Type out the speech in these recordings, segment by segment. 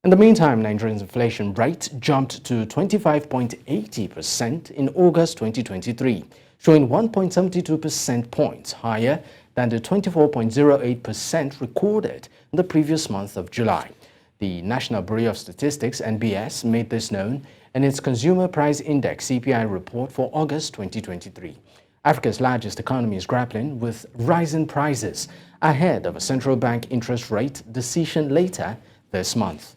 In the meantime, Nigeria's inflation rate jumped to 25.80% in August 2023, showing 1.72 percent points higher than the 24.08% recorded in the previous month of July. The National Bureau of Statistics (NBS) made this known in its Consumer Price Index (CPI) report for August 2023. Africa's largest economy is grappling with rising prices ahead of a central bank interest rate decision later this month.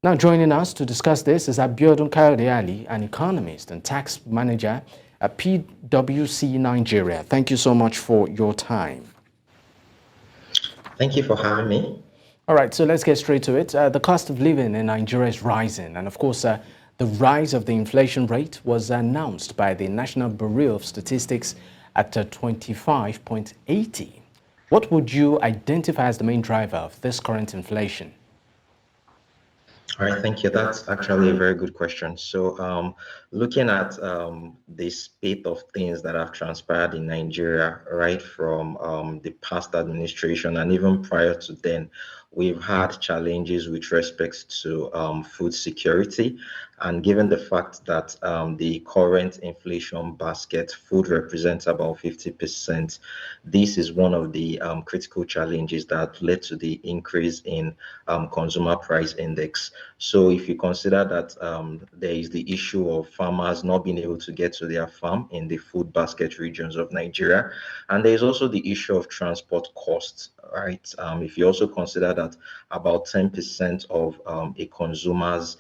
Now joining us to discuss this is Abiodun Kayode-Ali, an economist and tax manager at PwC Nigeria. Thank you so much for your time. Thank you for having me. All right, so let's get straight to it. The cost of living in Nigeria is rising, and of course, the rise of the inflation rate was announced by the National Bureau of Statistics at 25.80. What would you identify as the main driver of this current inflation? All right, thank you. That's actually a very good question. So, looking at the spate of things that have transpired in Nigeria, right from the past administration and even prior to then, we've had challenges with respect to food security. And given the fact that the current inflation basket, food represents about 50%, this is one of the critical challenges that led to the increase in consumer price index. So if you consider that there is the issue of farmers not being able to get to their farm in the food basket regions of Nigeria, and there is also the issue of transport costs, right? If you also consider that about 10% of a consumer's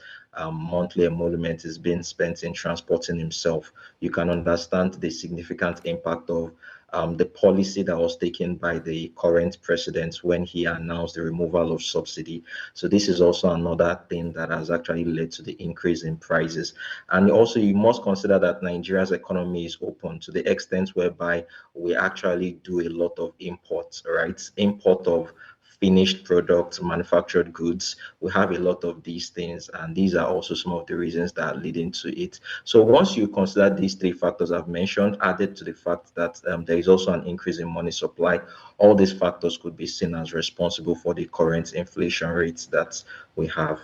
monthly emolument is being spent in transporting himself, you can understand the significant impact of the policy that was taken by the current president when he announced the removal of subsidy. So this is also another thing that has actually led to the increase in prices. And also you must consider that Nigeria's economy is open to the extent whereby we actually do a lot of imports, right? Import of finished products, manufactured goods. We have a lot of these things, and these are also some of the reasons that are leading to it. So once you consider these three factors I've mentioned, added to the fact that there is also an increase in money supply, all these factors could be seen as responsible for the current inflation rates that we have.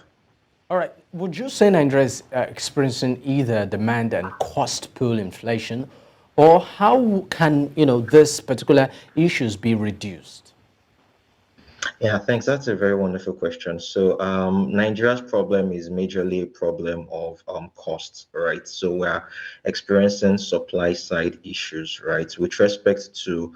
All right, would you say Nigeria is experiencing either demand and cost pull inflation, or how can this particular issues be reduced? Yeah, thanks. That's a very wonderful question. So, Nigeria's problem is majorly a problem of costs, right? So we're experiencing supply side issues, right? With respect to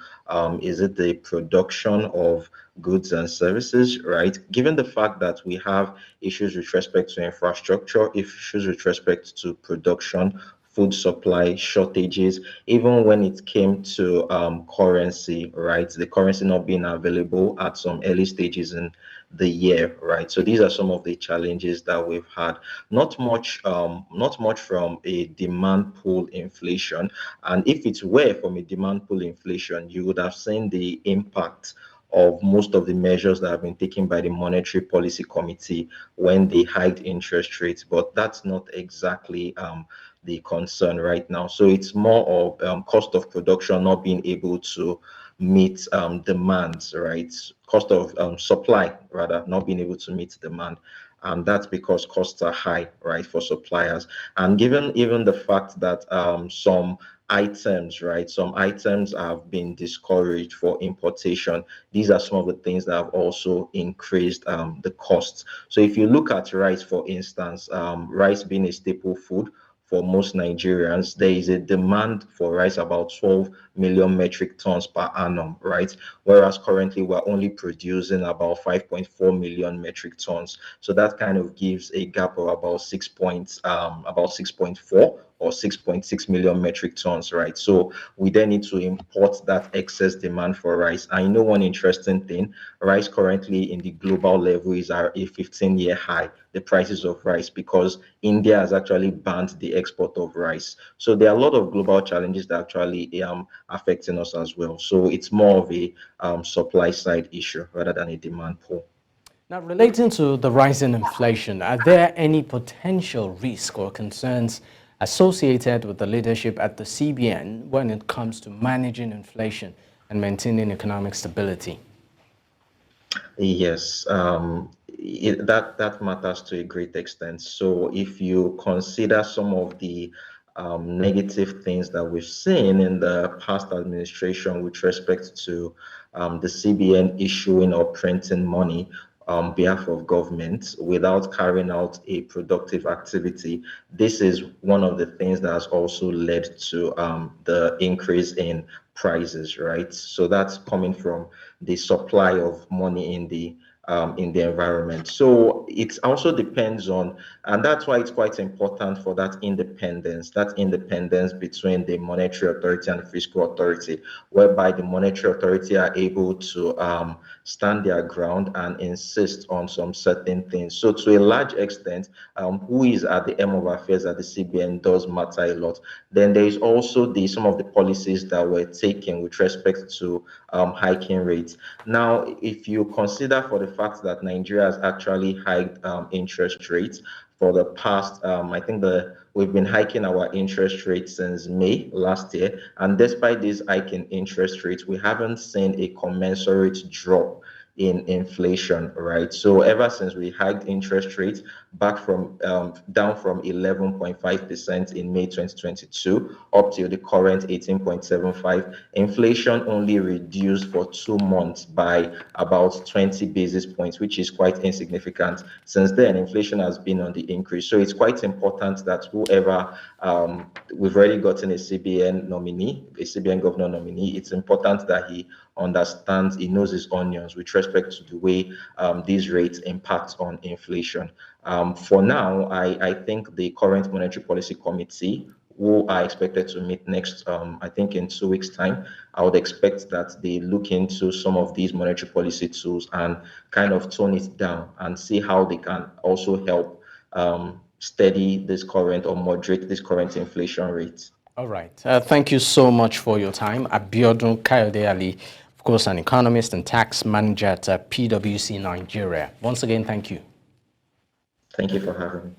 is it the production of goods and services, right? Given the fact that we have issues with respect to infrastructure, issues with respect to production, food supply shortages, even when it came to currency, right? The currency not being available at some early stages in the year, right? So these are some of the challenges that we've had. Not much from a demand pull inflation. And if it were from a demand pull inflation, you would have seen the impact of most of the measures that have been taken by the Monetary Policy Committee when they hiked interest rates. But that's not exactly the concern right now. So it's more of cost of production not being able to meet demands, right? Cost of supply, rather, not being able to meet demand. And that's because costs are high, right, for suppliers. And given even the fact that some items, right, some items have been discouraged for importation, these are some of the things that have also increased the costs. So if you look at rice, for instance, rice being a staple food, for most Nigerians, there is a demand for rice about 12 million metric tons per annum, right? Whereas currently we're only producing about 5.4 million metric tons. So that kind of gives a gap of about 6.4 or 6.6 million metric tons, right? So we then need to import that excess demand for rice. I know one interesting thing, rice currently in the global level is at a 15-year high, the prices of rice, because India has actually banned the export of rice. So there are a lot of global challenges that actually affecting us as well. So it's more of a supply side issue rather than a demand pull. Now, relating to the rising inflation, are there any potential risk or concerns associated with the leadership at the CBN when it comes to managing inflation and maintaining economic stability? Yes, that matters to a great extent. So if you consider some of the negative things that we've seen in the past administration with respect to the CBN issuing or printing money on behalf of government without carrying out a productive activity, this is one of the things that has also led to the increase in prices, right? So that's coming from the supply of money in the environment. So it also depends on, and that's why it's quite important for that independence between the monetary authority and the fiscal authority, whereby the monetary authority are able to stand their ground and insist on some certain things. So to a large extent, who is at the helm of affairs at the CBN does matter a lot. Then there is also some of the policies that were taken with respect to hiking rates. Now, if you consider for the fact that Nigeria has actually hiked interest rates for the past, I think we've been hiking our interest rates since May last year, and despite this hike in interest rates, we haven't seen a commensurate drop in inflation, right? So ever since we hiked interest rates back from down from 11.5% in May 2022 up to the current 18.75, inflation only reduced for 2 months by about 20 basis points, which is quite insignificant. Since then, inflation has been on the increase. So it's quite important that whoever we've already gotten a CBN governor nominee. It's important that he understands, he knows his onions with respect to the way these rates impact on inflation. For now, I think the current Monetary Policy Committee, who are expected to meet next, I think in 2 weeks' time, I would expect that they look into some of these monetary policy tools and kind of tone it down and see how they can also help steady this current or moderate this current inflation rate. All right. Thank you so much for your time. Abiodun Kayode-Ali, of course, an economist and tax manager at PwC Nigeria. Once again, thank you. Thank you for having me.